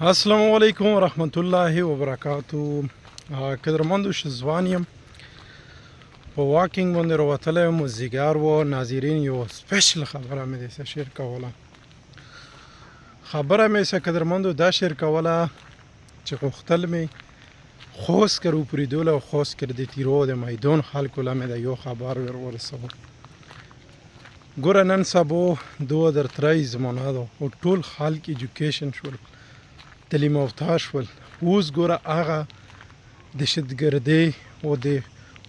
السلام علیکم ورحمت الله وبرکاتو. قدرمندو شزوان یم په واکینګ باندې راوتلی یم، مازدیګر و. ناظرین یو سپیشل خبره مې درسره شیر کوله. خبره مې سره قدرمندو دا شیر کوله چې غوښتل مې خوست کر وپریدول او خوست کر د تیرو د میدان خلکو له مې د یو خبر ورسوه. ګوره نن سبا 2023 زمانه ده او ټول خلک ایجوکیشن شول، تعلیم یافته شول. اوس ګوره هغه دهشتګردۍ او د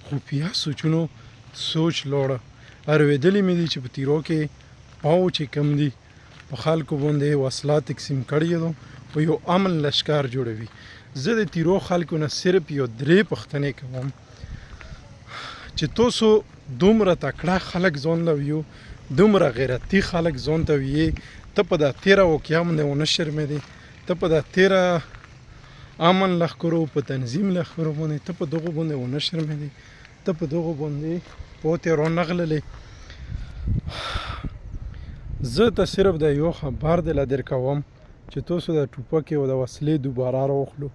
خفیه سوچونو سوچ لوړه اورېدلې مې دي چې په تیرو کې پاو چې کم دي په خلکو باندې وسله تقسیم کړي دي او یو امن لشکر جوړوي. زه د تیرو خلکو نه صرف یو درې پوښتنې کوم چې تاسو دومره تکړه خلک ځان له ویو، دومره غیرتي خلک ځان ته ویې، ته په دا تیره واقعه باندې ونه شرمېدې، ته په دا تیره امن لښکرو په تنظیم لښکرو باندې ته په دغو باندې ونه شرمېدې، ته په دغو باندې پوتې رانغللې. زه ته صرف د یو خبر د لدر کوم چې تاسو د ټوپک او د وسلې دوباره راوخلو،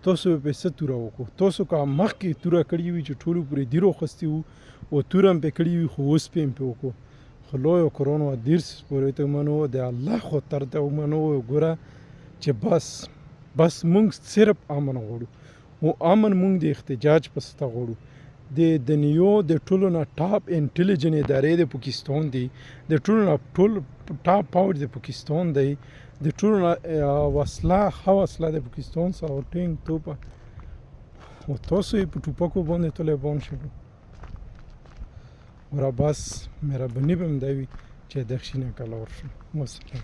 تاسو په څه توره وکړو. تاسو که مخکې توره کړې وي چې ټولو پرې دیر وخوستي وو او توره هم پې کړي وي، خو اوس پې هم پې وکړو. خو لوی قرآن و دیر سپورې ته ومنو، د الله خاطر ته ومنو. ګوره چې بس مونږ صرف امن غواړو او امن مونږ د احتجاج په سطح غواړو. د دنیا د ټولو نه ټاپ انټیلیجن ادارې د پاکستان دی، د ټولو نه ټاپ پاور د پاکستان دی، د ټولو نه وسله ښه وسله د پاکستان سره او ټینګ توپه، او تاسو یې په ټوپکو باندې طالبان شلو. ورا بس مهرباني به همدا وي چې دښینه کله ورشو. والسلام.